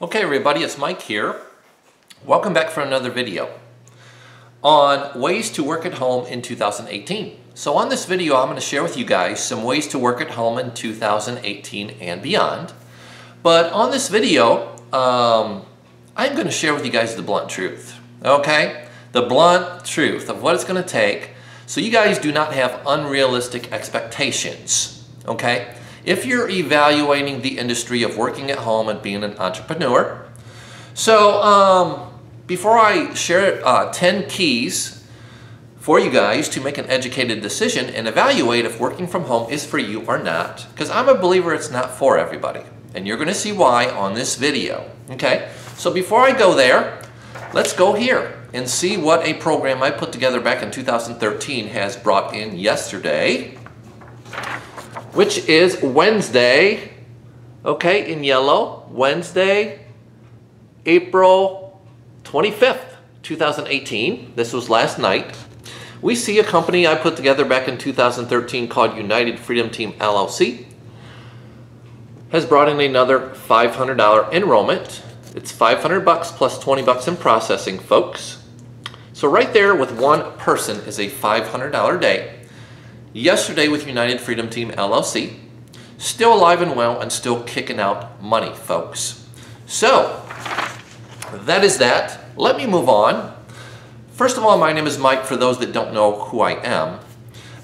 Okay everybody, it's Mike here. Welcome back for another video on ways to work at home in 2018. So on this video I'm going to share with you guys some ways to work at home in 2018 and beyond. But on this video, I'm going to share with you guys the blunt truth. Okay? The blunt truth of what it's going to take so you guys do not have unrealistic expectations. Okay? If you're evaluating the industry of working at home and being an entrepreneur. So before I share 10 keys for you guys to make an educated decision and evaluate if working from home is for you or not, because I'm a believer it's not for everybody. And you're going to see why on this video. Okay? So before I go there, let's go here and see what a program I put together back in 2013 has brought in yesterday, which is Wednesday, okay, in yellow, Wednesday, April 25th, 2018. This was last night. We see a company I put together back in 2013 called United Freedom Team LLC has brought in another $500 enrollment. It's $500 plus $20 in processing, folks. So right there with one person is a $500 day. Yesterday with United Freedom Team LLC, still alive and well and still kicking out money, folks. So, that is that. Let me move on. First of all, my name is Mike for those that don't know who I am.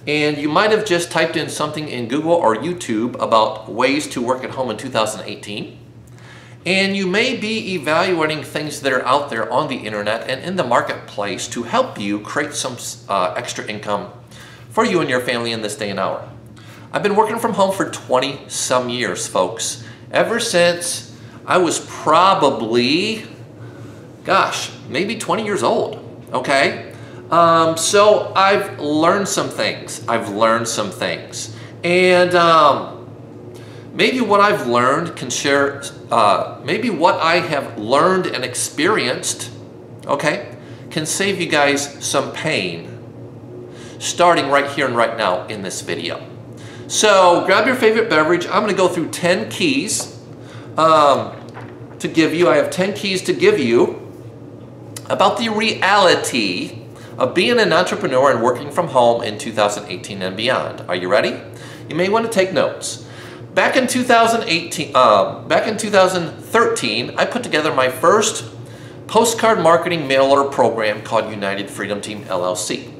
And you might have just typed in something in Google or YouTube about ways to work at home in 2018. And you may be evaluating things that are out there on the internet and in the marketplace to help you create some extra income for you and your family in this day and hour. I've been working from home for 20 some years, folks. Ever since I was probably, gosh, maybe 20 years old, okay? So I've learned some things. And maybe what I've learned can share, maybe what I have learned and experienced, okay, can save you guys some pain starting right here and right now in this video. So grab your favorite beverage. I'm going to go through 10 keys to give you. I have 10 keys to give you about the reality of being an entrepreneur and working from home in 2018 and beyond. Are you ready? You may want to take notes. Back in 2013, I put together my first postcard marketing mail order program called United Freedom Team LLC.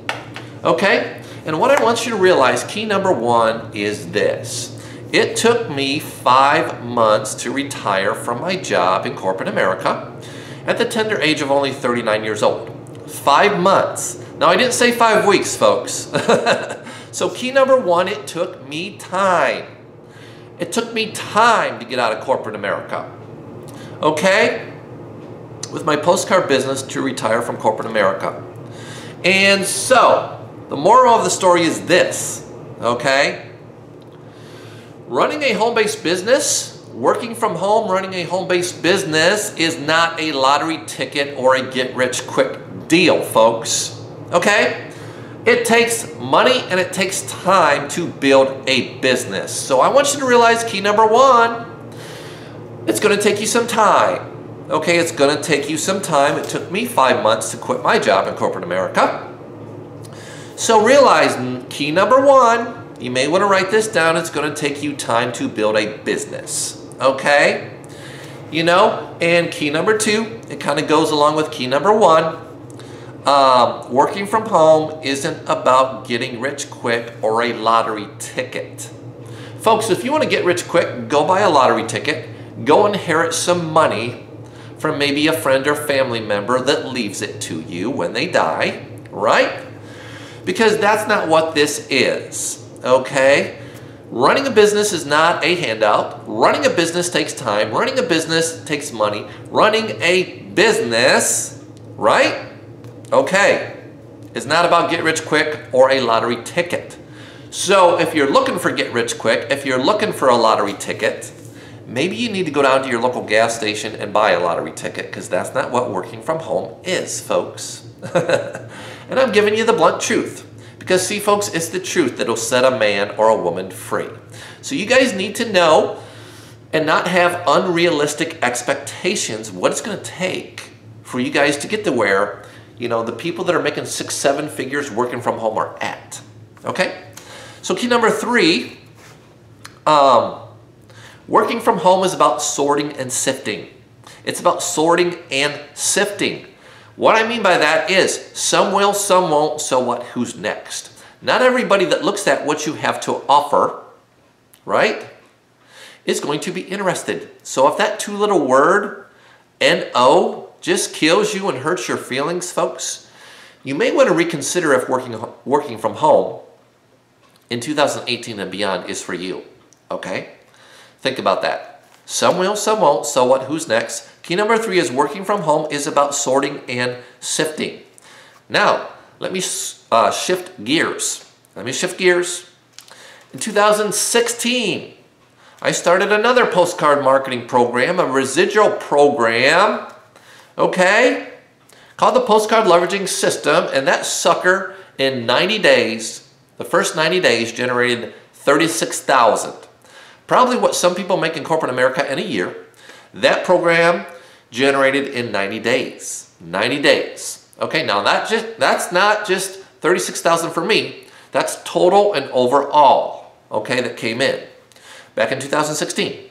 Okay? And what I want you to realize, key number one, is this. It took me 5 months to retire from my job in corporate America at the tender age of only 39 years old. 5 months. Now, I didn't say 5 weeks, folks. So key number one, it took me time. It took me time to get out of corporate America. Okay? With my postcard business to retire from corporate America. And so, the moral of the story is this, okay? Running a home-based business, working from home, running a home-based business is not a lottery ticket or a get-rich-quick deal, folks, okay? It takes money and it takes time to build a business. So I want you to realize key number one, it's going to take you some time. Okay, it's going to take you some time. It took me 5 months to quit my job in corporate America. So realize key number one, you may want to write this down, it's going to take you time to build a business. Okay? You know, and key number two, it kind of goes along with key number one. Working from home isn't about getting rich quick or a lottery ticket. Folks, if you want to get rich quick, go buy a lottery ticket. Go inherit some money from maybe a friend or family member that leaves it to you when they die, right? Because that's not what this is, okay? Running a business is not a handout. Running a business takes time. Running a business takes money. Running a business, right? Okay, is not about get rich quick or a lottery ticket. So if you're looking for get rich quick, if you're looking for a lottery ticket, maybe you need to go down to your local gas station and buy a lottery ticket, because that's not what working from home is, folks. And I'm giving you the blunt truth. Because see, folks, it's the truth that'll set a man or a woman free. So you guys need to know and not have unrealistic expectations of what it's going to take for you guys to get to where, you know, the people that are making 6, 7 figures working from home are at. Okay? So key number 3, working from home is about sorting and sifting. It's about sorting and sifting. What I mean by that is some will, some won't, so what, who's next? Not everybody that looks at what you have to offer, right, is going to be interested. So if that 2-letter word, N-O, just kills you and hurts your feelings, folks, you may want to reconsider if working from home in 2018 and beyond is for you, okay? Think about that. Some will, some won't, so what, who's next? Key number 3 is working from home is about sorting and sifting. Now, let me shift gears. In 2016, I started another postcard marketing program, a residual program, okay, called the Postcard Leveraging System, and that sucker in 90 days, the first 90 days, generated $36,000. Probably what some people make in corporate America in a year. That program generated in 90 days. 90 days. Okay, now that's not just $36,000 for me. That's total and overall, okay, that came in back in 2016.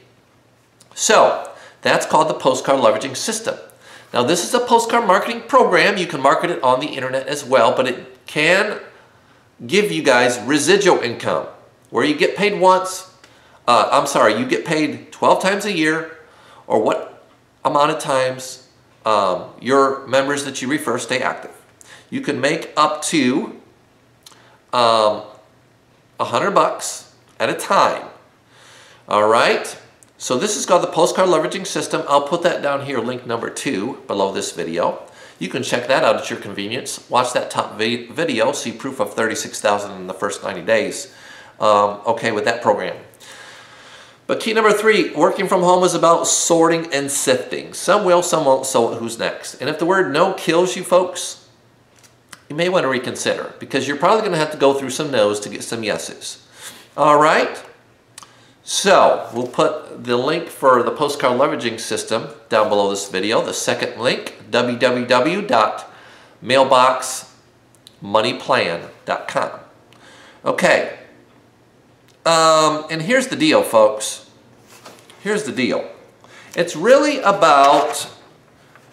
So that's called the Postcard Leveraging System. Now this is a postcard marketing program. You can market it on the internet as well, but it can give you guys residual income where you get paid once, you get paid 12 times a year, or what amount of times your members that you refer stay active. You can make up to $100 at a time. All right. So this is called the Postcard Leveraging System. I'll put that down here, link number 2 below this video. You can check that out at your convenience. Watch that top video, see proof of $36,000 in the first 90 days. Okay, with that program. But key number 3, working from home is about sorting and sifting. Some will, some won't, so who's next? And if the word no kills you, folks, you may want to reconsider, because you're probably going to have to go through some no's to get some yeses. All right? So we'll put the link for the Postcard Leveraging System down below this video. The second link, www.mailboxmoneyplan.com. Okay. And here's the deal, folks. Here's the deal. It's really about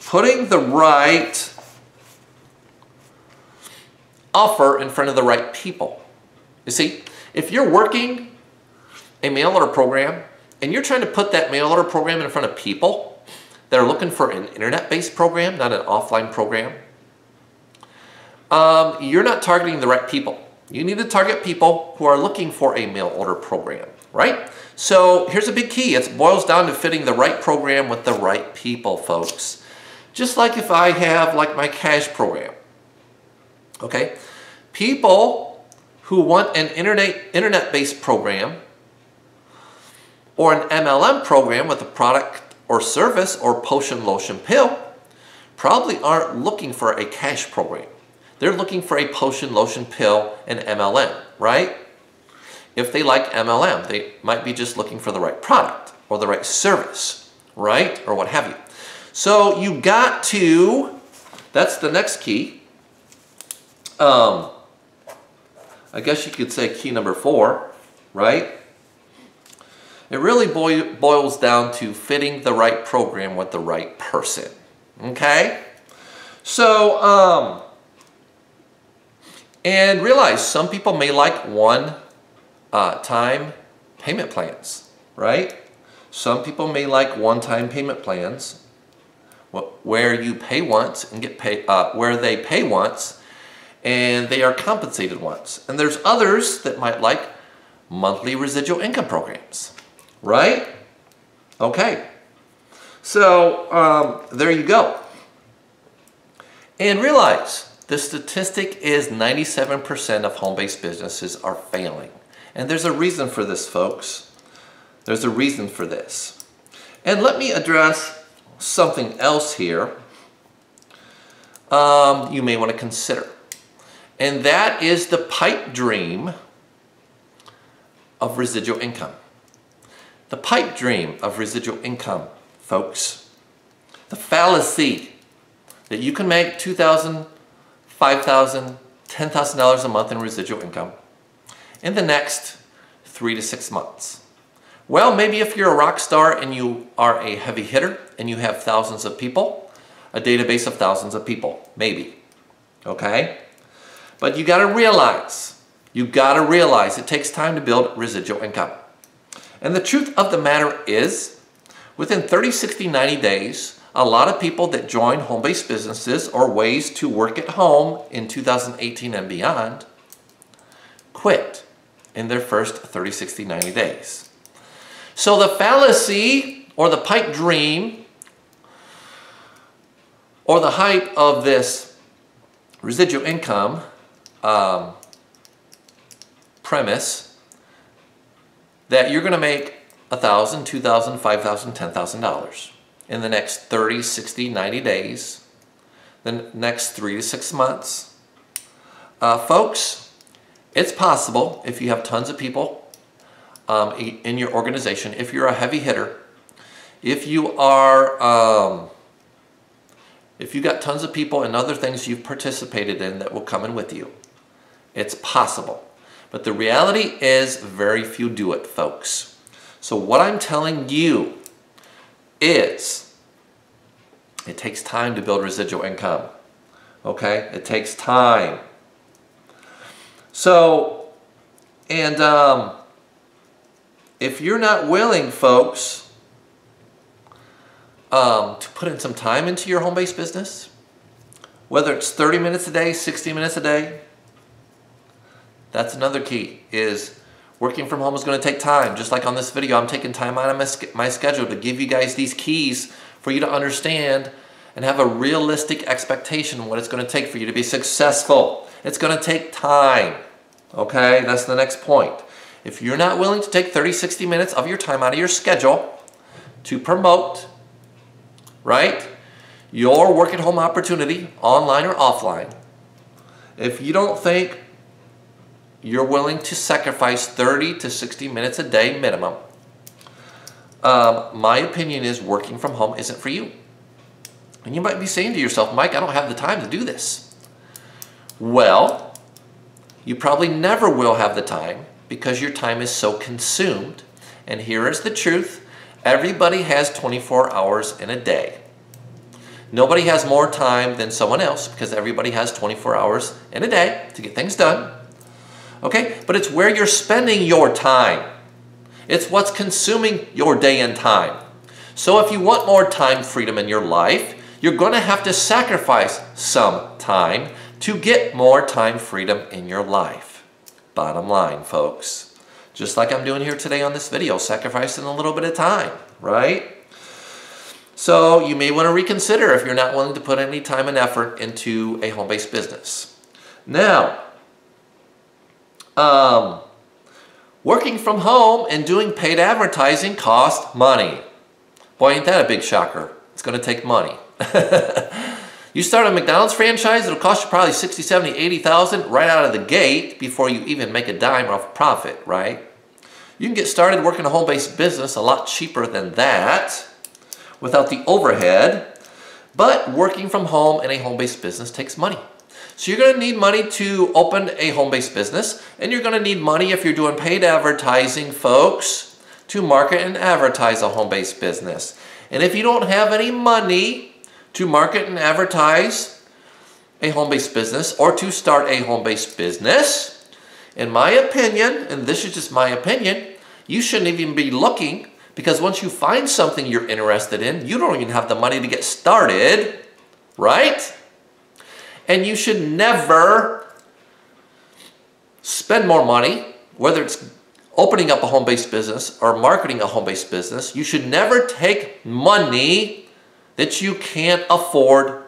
putting the right offer in front of the right people. You see, if you're working a mail order program and you're trying to put that mail order program in front of people that are looking for an internet-based program, not an offline program, you're not targeting the right people. You need to target people who are looking for a mail order program, right? So here's a big key. It boils down to fitting the right program with the right people, folks. Just like if I have like my cash program, okay? People who want an internet-based program or an MLM program with a product or service or potion, lotion, pill probably aren't looking for a cash program. They're looking for a potion, lotion, pill, and MLM, right? If they like MLM, they might be just looking for the right product or the right service, right? Or what have you. So you got to, that's the next key. I guess you could say key number 4, right? It really boils down to fitting the right program with the right person, okay? So, and realize some people may like one-time payment plans, right? Some people may like one-time payment plans where you pay once and get paid, where they pay once and they are compensated once. And there's others that might like monthly residual income programs, right? Okay. So there you go. And realize the statistic is 97% of home-based businesses are failing. And there's a reason for this, folks. There's a reason for this. And let me address something else here you may want to consider. And that is the pipe dream of residual income. The pipe dream of residual income, folks. The fallacy that you can make $2,000, $5,000, $10,000 a month in residual income in the next 3 to 6 months. Well, maybe if you're a rock star and you are a heavy hitter and you have thousands of people, a database of thousands of people, maybe, okay? But you gotta realize it takes time to build residual income. And the truth of the matter is, within 30, 60, 90 days, a lot of people that join home-based businesses or ways to work at home in 2018 and beyond quit in their first 30, 60, 90 days. So the fallacy or the pipe dream or the hype of this residual income premise that you're going to make $1,000, $2,000, $5,000, $10,000 in the next 30, 60, 90 days, the next 3 to 6 months. Folks, it's possible if you have tons of people in your organization, if you're a heavy hitter, if you are, if you got tons of people and other things you've participated in that will come in with you, it's possible. But the reality is very few do it, folks. So what I'm telling you is it takes time to build residual income. Okay? It takes time. So, and if you're not willing, folks, to put in some time into your home-based business, whether it's 30 minutes a day, 60 minutes a day, that's another key, is working from home is going to take time. Just like on this video, I'm taking time out of my schedule to give you guys these keys for you to understand and have a realistic expectation of what it's going to take for you to be successful. It's going to take time. Okay, that's the next point. If you're not willing to take 30, 60 minutes of your time out of your schedule to promote, right, your work at home opportunity, online or offline, if you don't think you're willing to sacrifice 30 to 60 minutes a day minimum, my opinion is working from home isn't for you. And you might be saying to yourself, Mike, I don't have the time to do this. Well, you probably never will have the time because your time is so consumed. And here is the truth. Everybody has 24 hours in a day. Nobody has more time than someone else because everybody has 24 hours in a day to get things done. Okay? But it's where you're spending your time. It's what's consuming your day and time. So if you want more time freedom in your life, you're going to have to sacrifice some time to get more time freedom in your life. Bottom line, folks. Just like I'm doing here today on this video, sacrificing a little bit of time, right? So you may want to reconsider if you're not willing to put any time and effort into a home-based business. Now, working from home and doing paid advertising costs money. Boy, ain't that a big shocker. It's going to take money. You start a McDonald's franchise, it'll cost you probably $60,000, $70,000, $80,000 right out of the gate before you even make a dime off profit, right? You can get started working a home-based business a lot cheaper than that without the overhead, but working from home in a home-based business takes money. So you're going to need money to open a home-based business, and you're going to need money if you're doing paid advertising, folks, to market and advertise a home-based business. And if you don't have any money to market and advertise a home-based business or to start a home-based business, in my opinion, and this is just my opinion, you shouldn't even be looking, because once you find something you're interested in, you don't even have the money to get started, right? And you should never spend more money, whether it's opening up a home-based business or marketing a home-based business. You should never take money that you can't afford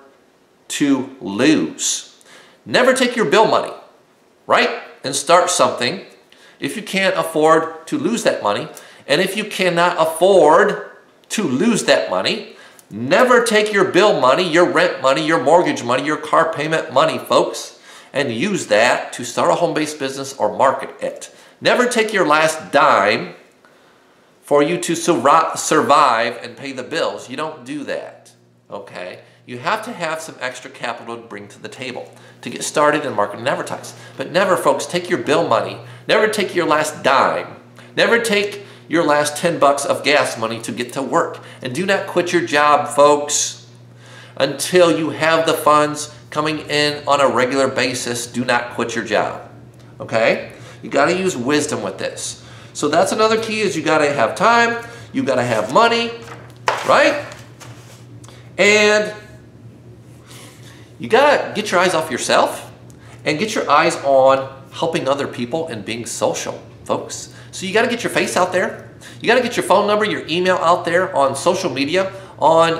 to lose. Never take your bill money, right? And start something if you can't afford to lose that money. And if you cannot afford to lose that money, never take your bill money, your rent money, your mortgage money, your car payment money, folks, and use that to start a home-based business or market it. Never take your last dime for you to survive and pay the bills. You don't do that, okay? You have to have some extra capital to bring to the table to get started in marketing and advertise. But never, folks, take your bill money. Never take your last dime. Never take your last 10 bucks of gas money to get to work. And do not quit your job, folks, until you have the funds coming in on a regular basis. Do not quit your job, okay? You got to use wisdom with this. So that's another key, is you got to have time, you got to have money, right? And you got to get your eyes off yourself and get your eyes on helping other people and being social, folks. So you got to get your face out there. You got to get your phone number, your email out there on social media, on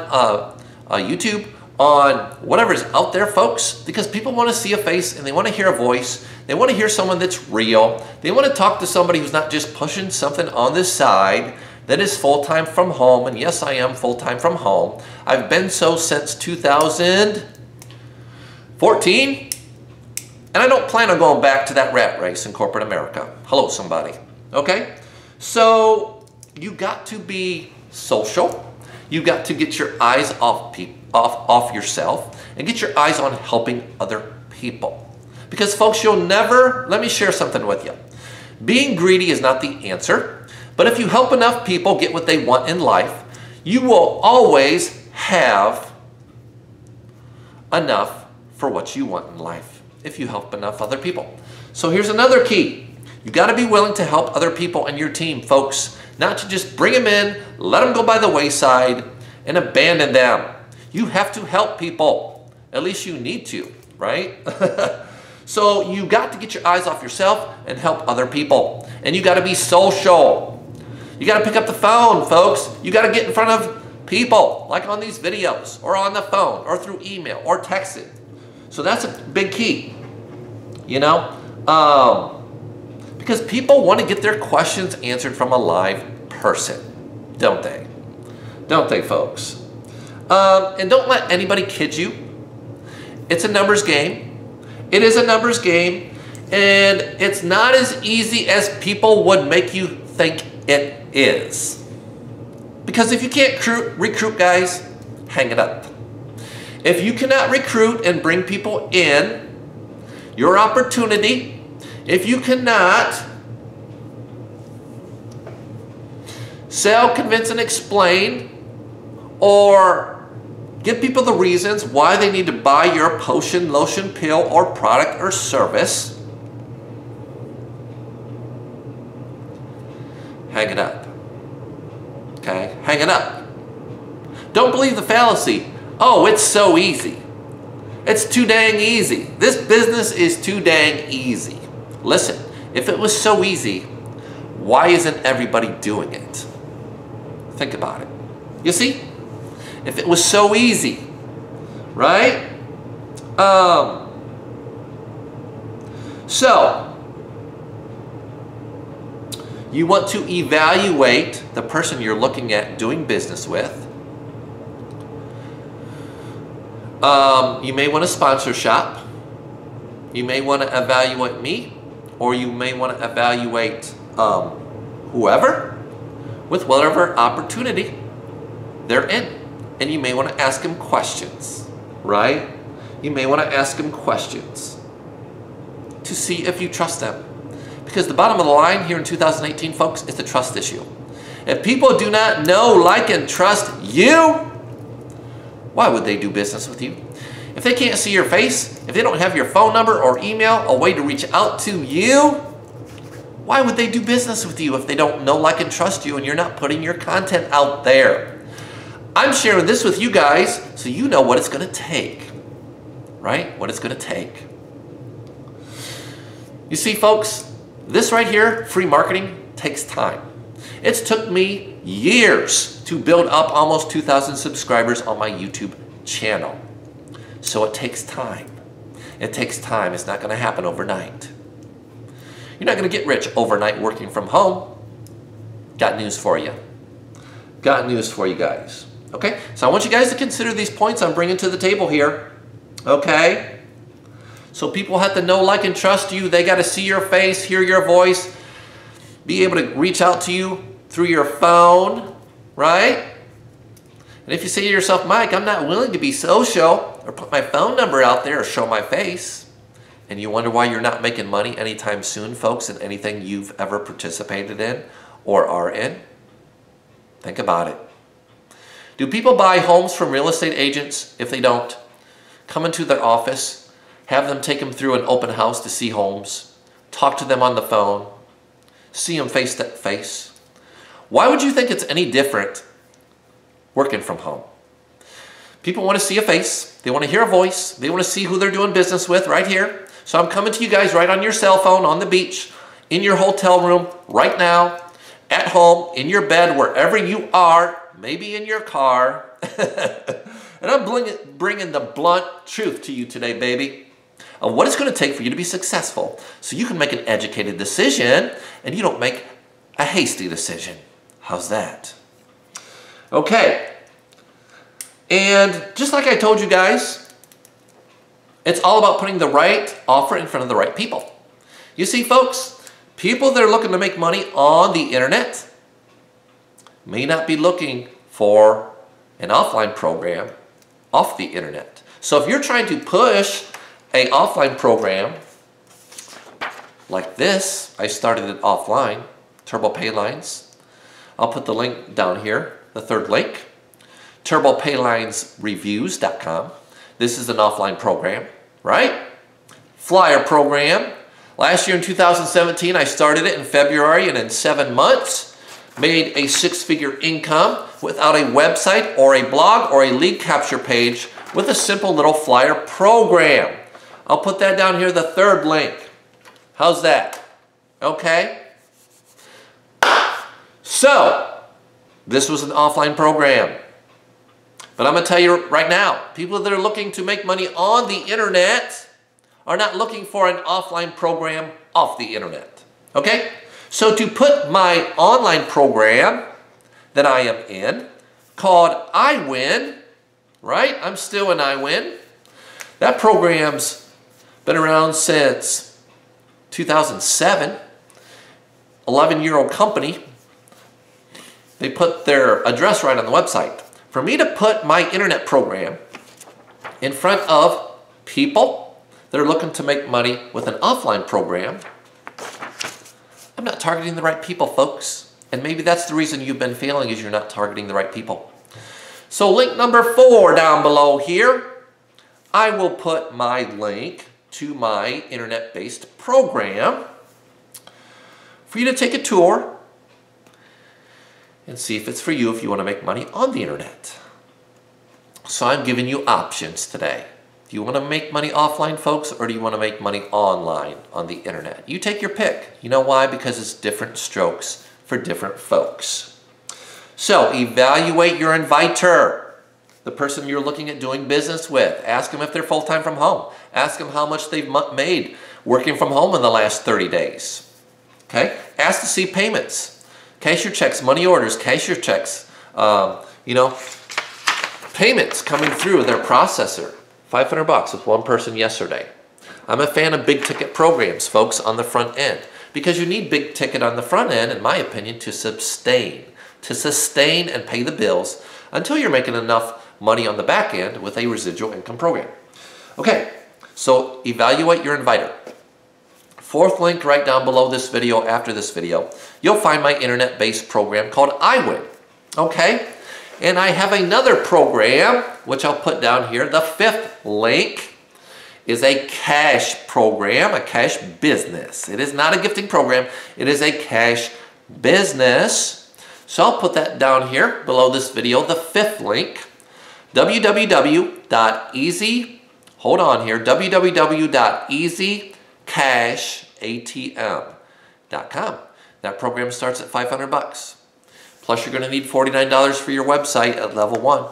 YouTube, on whatever is out there, folks, because people want to see a face and they want to hear a voice. They want to hear someone that's real. They want to talk to somebody who's not just pushing something on the side that is full-time from home. And yes, I am full-time from home. I've been so since 2014, and I don't plan on going back to that rat race in corporate America. Hello, somebody. Okay? So you got to be social. You got to get your eyes off yourself and get your eyes on helping other people. Because folks, you'll never, let me share something with you. Being greedy is not the answer, but if you help enough people get what they want in life, you will always have enough for what you want in life if you help enough other people. So here's another key. You got to be willing to help other people in your team, folks. Not to just bring them in, let them go by the wayside, and abandon them. You have to help people. At least you need to, right? So you got to get your eyes off yourself and help other people. And you got to be social. You got to pick up the phone, folks. You got to get in front of people, like on these videos, or on the phone, or through email, or texting. So that's a big key, you know? Because people want to get their questions answered from a live person, don't they? Don't they, folks? And don't let anybody kid you. It's a numbers game. It is a numbers game, and it's not as easy as people would make you think it is. Because if you can't recruit, guys, hang it up. If you cannot recruit and bring people in, your opportunity, if you cannot sell, convince, and explain, or give people the reasons why they need to buy your potion, lotion, pill, or product or service, hang it up. Okay? Hang it up. Don't believe the fallacy. Oh, it's so easy. It's too dang easy. This business is too dang easy. Listen, if it was so easy, why isn't everybody doing it? Think about it. You see? If it was so easy, right? So, you want to evaluate the person you're looking at doing business with. You may want a sponsor shop. You may want to evaluate me, or you may want to evaluate whoever with whatever opportunity they're in. And you may want to ask them questions, right? You may want to ask them questions to see if you trust them. Because the bottom of the line here in 2018, folks, is the trust issue. If people do not know, like, and trust you, why would they do business with you? If they can't see your face, if they don't have your phone number or email, a way to reach out to you, why would they do business with you if they don't know, like, and trust you and you're not putting your content out there? I'm sharing this with you guys so you know what it's going to take, right? What it's going to take. You see, folks, this right here, free marketing, takes time. It's took me years to build up almost 2,000 subscribers on my YouTube channel. So it takes time. It takes time. It's not going to happen overnight. You're not going to get rich overnight working from home. Got news for you. Got news for you guys. Okay, so I want you guys to consider these points I'm bringing to the table here. Okay? So people have to know, like, and trust you. They got to see your face, hear your voice, be able to reach out to you through your phone, right? And if you say to yourself, Mike, I'm not willing to be social or put my phone number out there or show my face, and you wonder why you're not making money anytime soon, folks, in anything you've ever participated in or are in, think about it. Do people buy homes from real estate agents? If they don't, come into their office, have them take them through an open house to see homes, talk to them on the phone, see them face to face. Why would you think it's any different working from home? People want to see a face, they want to hear a voice, they want to see who they're doing business with right here. So I'm coming to you guys right on your cell phone, on the beach, in your hotel room, right now, at home, in your bed, wherever you are, maybe in your car. And I'm bringing the blunt truth to you today, baby, of what it's going to take for you to be successful so you can make an educated decision and you don't make a hasty decision. How's that? Okay. And just like I told you guys, it's all about putting the right offer in front of the right people. You see, folks, people that are looking to make money on the internet may not be looking for an offline program off the internet. So if you're trying to push an offline program like this, I started it offline, Turbo Paylines. I'll put the link down here, the third link, turbopaylinesreviews.com. This is an offline program, right? Flyer program. Last year in 2017, I started it in February, and in 7 months, made a 6-figure income without a website or a blog or a lead capture page with a simple little flyer program. I'll put that down here, the third link. How's that? Okay? So, this was an offline program. But I'm going to tell you right now, people that are looking to make money on the internet are not looking for an offline program off the internet. Okay? So to put my online program that I am in, called iWin, right? I'm still in iWin. That program's been around since 2007. 11-year-old company. They put their address right on the website. For me to put my internet program in front of people that are looking to make money with an offline program, I'm not targeting the right people, folks. And maybe that's the reason you've been failing, is you're not targeting the right people. So link number 4 down below here, I will put my link to my internet-based program for you to take a tour and see if it's for you if you want to make money on the internet. So I'm giving you options today. Do you want to make money offline, folks, or do you want to make money online on the internet? You take your pick. You know why? Because it's different strokes for different folks. So evaluate your inviter, the person you're looking at doing business with. Ask them if they're full-time from home. Ask them how much they've made working from home in the last 30 days. Okay? Ask to see payments, cashier checks, money orders, cashier checks, payments coming through their processor. $500 with one person yesterday. I'm a fan of big ticket programs, folks, on the front end, because you need big ticket on the front end, in my opinion, to sustain and pay the bills until you're making enough money on the back end with a residual income program. Okay, so evaluate your inviter. 4th link right down below this video, after this video, you'll find my internet-based program called iWin. Okay? And I have another program, which I'll put down here. The 5th link is a cash program, a cash business. It is not a gifting program. It is a cash business. So I'll put that down here below this video, the 5th link, www.easycashatm.com. That program starts at $500. Plus, you're going to need $49 for your website at level 1.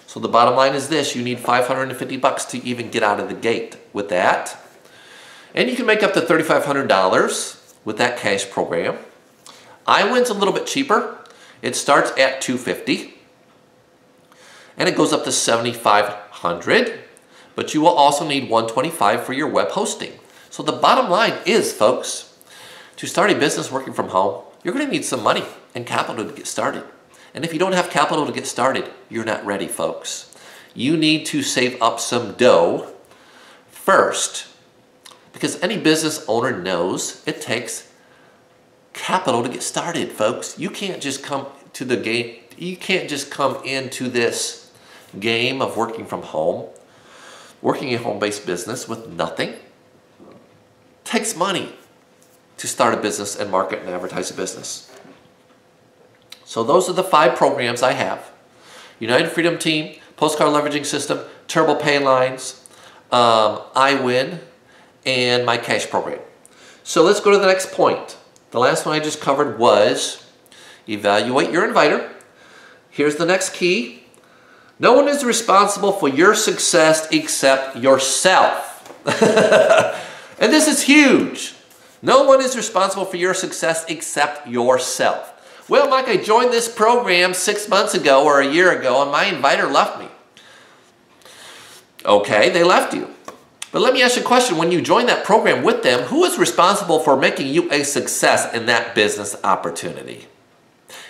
So the bottom line is this: you need $550 to even get out of the gate with that. And you can make up to $3,500 with that cash program. iWin's a little bit cheaper. It starts at $250, and it goes up to $7,500. But you will also need $125 for your web hosting. So the bottom line is, folks, to start a business working from home, you're going to need some money. and capital to get started. And if you don't have capital to get started, you're not ready, folks. You need to save up some dough first, because any business owner knows it takes capital to get started, folks. You can't just come to the game. You can't just come into this game of working from home, working a home-based business with nothing. It takes money to start a business and market and advertise a business. So those are the 5 programs I have. United Freedom Team, Postcard Leveraging System, Turbo Pay Lines, I Win, and my cash program. So let's go to the next point. The last one I just covered was evaluate your inviter. Here's the next key. No one is responsible for your success except yourself. And this is huge. No one is responsible for your success except yourself. Well, Mike, I joined this program 6 months ago or a year ago, and my inviter left me. Okay, they left you. But let me ask you a question. When you join that program with them, who is responsible for making you a success in that business opportunity?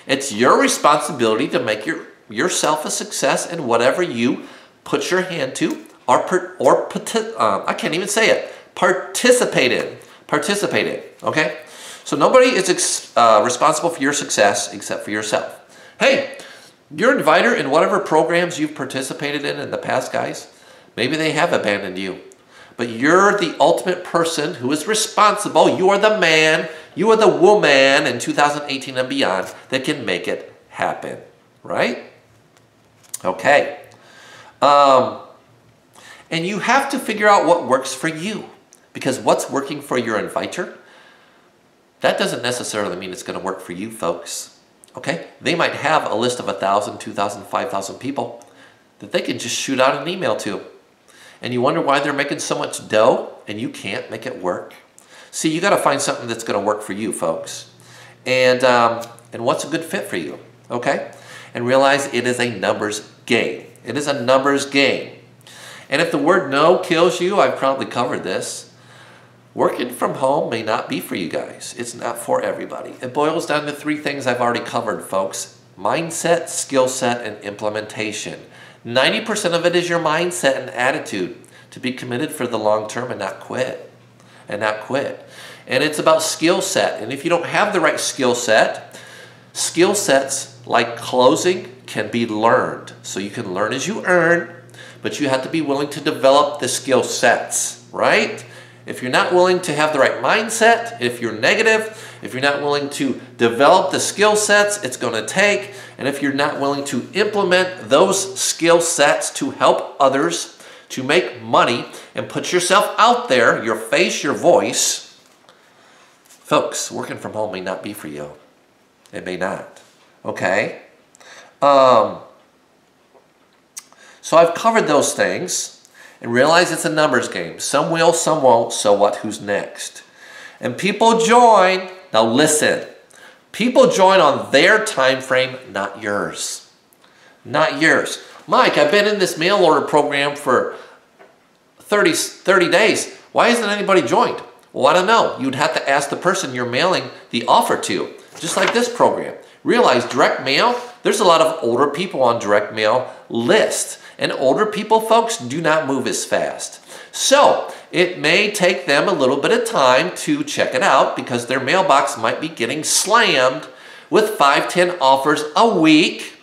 It's your responsibility to make yourself a success in whatever you put your hand to I can't even say it, participate in, okay? So nobody is responsible for your success except for yourself. Hey, your inviter in whatever programs you've participated in the past, guys, maybe they have abandoned you. But you're the ultimate person who is responsible. You are the man, you are the woman in 2018 and beyond that can make it happen, right? Okay. And you have to figure out what works for you, because what's working for your inviter, that doesn't necessarily mean it's going to work for you, folks. Okay? They might have a list of 1,000, 2,000, 5,000 people that they can just shoot out an email to. And you wonder why they're making so much dough and you can't make it work. See, you got to find something that's going to work for you, folks. And what's a good fit for you, okay? And realize it is a numbers game. It is a numbers game. And if the word no kills you, I've probably covered this. Working from home may not be for you guys. It's not for everybody. It boils down to 3 things I've already covered, folks. Mindset, skill set, and implementation. 90% of it is your mindset and attitude to be committed for the long term and not quit. And it's about skill set. And if you don't have the right skill sets like closing can be learned. So you can learn as you earn, but you have to be willing to develop the skill sets, right? If you're not willing to have the right mindset, if you're negative, if you're not willing to develop the skill sets it's going to take, and if you're not willing to implement those skill sets to help others, to make money, and put yourself out there, your face, your voice, folks, working from home may not be for you. It may not. Okay? So I've covered those things. And realize it's a numbers game. Some will, some won't. So what? Who's next? And people join. Now listen. People join on their time frame, not yours. Not yours. Mike, I've been in this mail order program for 30 days. Why hasn't anybody joined? Well, I don't know. You'd have to ask the person you're mailing the offer to. Just like this program. Realize direct mail, there's a lot of older people on direct mail list. And older people, folks, do not move as fast. So it may take them a little bit of time to check it out because their mailbox might be getting slammed with 5, 10 offers a week,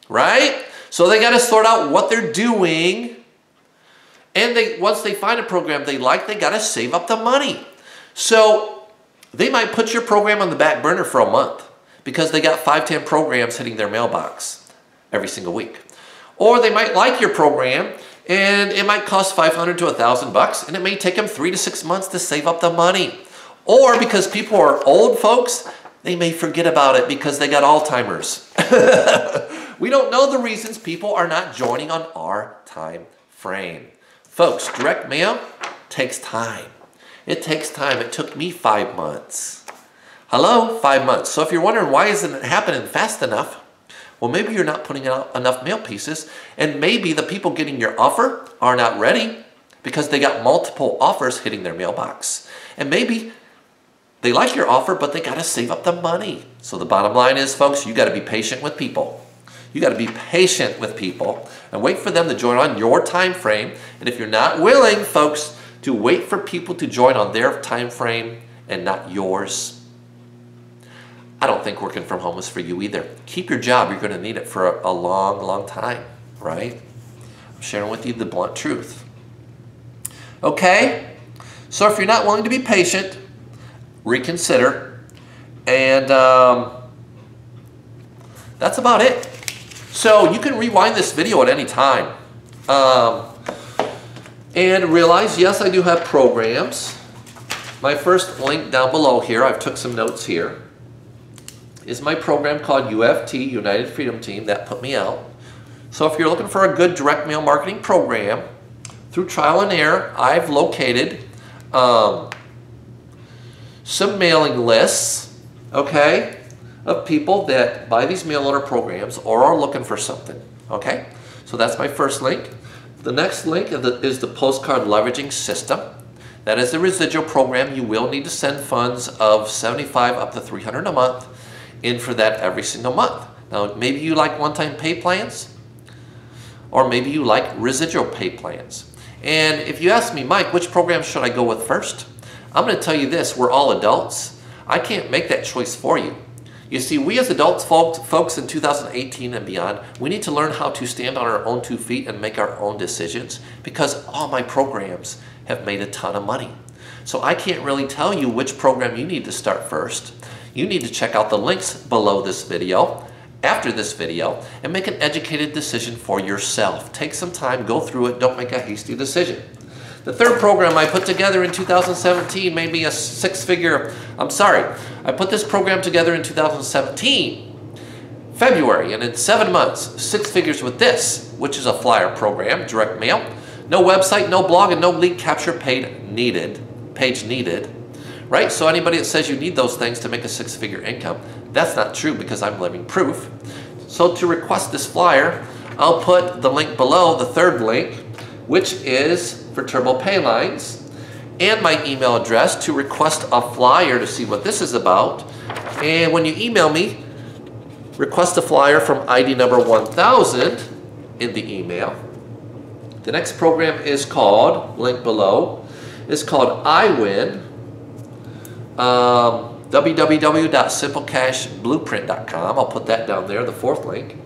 right? So they got to sort out what they're doing. And once they find a program they like, they got to save up the money. So they might put your program on the back burner for a month because they got 5, 10 programs hitting their mailbox every single week. Or they might like your program and it might cost $500 to $1,000 and it may take them 3 to 6 months to save up the money. Or because people are old, folks, they may forget about it because they got Alzheimer's. We don't know the reasons people are not joining on our time frame. Folks, direct mail takes time. It takes time. It took me 5 months. Hello? 5 months. So if you're wondering why isn't it happening fast enough, well, maybe you're not putting out enough mail pieces, and maybe the people getting your offer are not ready because they got multiple offers hitting their mailbox. And maybe they like your offer, but they got to save up the money. So the bottom line is, folks, you got to be patient with people. You got to be patient with people and wait for them to join on your time frame. And if you're not willing, folks, to wait for people to join on their time frame and not yours, I don't think working from home is for you either. Keep your job. You're going to need it for a long, long time, right? I'm sharing with you the blunt truth. Okay? So if you're not willing to be patient, reconsider. And that's about it. So you can rewind this video at any time. And realize, yes, I do have programs. My first link down below here, I've took some notes here, is my program called UFT, United Freedom Team. That put me out. So if you're looking for a good direct mail marketing program, through trial and error, I've located some mailing lists, okay, of people that buy these mail order programs or are looking for something, okay? So that's my first link. The next link is the postcard leveraging system. That is the residual program. You will need to send funds of $75 up to $300 a month in for that every single month. Now, maybe you like one-time pay plans, or maybe you like residual pay plans. And if you ask me, Mike, which program should I go with first? I'm going to tell you this, we're all adults. I can't make that choice for you. You see, we as adults, folks, in 2018 and beyond, we need to learn how to stand on our own 2 feet and make our own decisions, because all my programs have made a ton of money. So I can't really tell you which program you need to start first. You need to check out the links below this video, after this video, and make an educated decision for yourself. Take some time, go through it, don't make a hasty decision. The third program I put together in 2017 made me a I put this program together in 2017, February, and in 7 months, 6 figures with this, which is a flyer program, direct mail. No website, no blog, and no lead capture page needed, right? So anybody that says you need those things to make a 6-figure income, that's not true, because I'm living proof. So to request this flyer, I'll put the link below, the third link, which is for Turbo Pay Lines, and my email address to request a flyer to see what this is about. And when you email me, request a flyer from ID number 1000 in the email. The next program is called, link below, is called iWin, www.simplecashblueprint.com. I'll put that down there, the fourth link.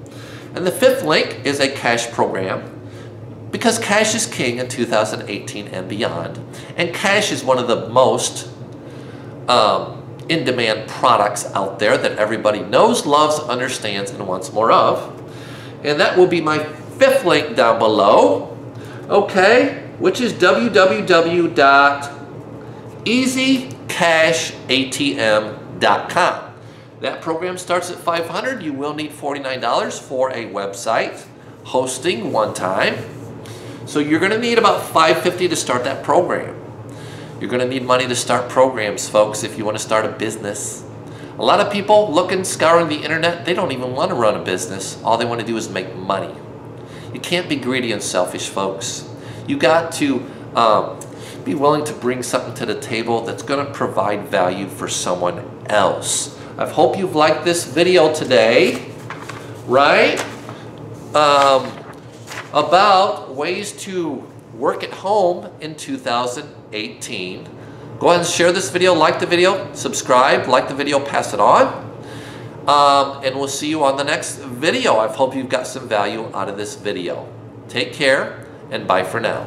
And the fifth link is a cash program, because cash is king in 2018 and beyond. And cash is one of the most in-demand products out there that everybody knows, loves, understands, and wants more of. And that will be my fifth link down below, okay, which is www.easycashatm.com. That program starts at $500. You will need $49 for a website, hosting one time. So you're going to need about $550 to start that program. You're going to need money to start programs, folks, if you want to start a business. A lot of people scouring the internet, they don't even want to run a business. All they want to do is make money. You can't be greedy and selfish, folks. You got to be willing to bring something to the table that's going to provide value for someone else. I hope you've liked this video today, right? About ways to work at home in 2018. Go ahead and share this video, like the video, subscribe, like the video, pass it on. And we'll see you on the next video. I hope you've got some value out of this video. Take care, and bye for now.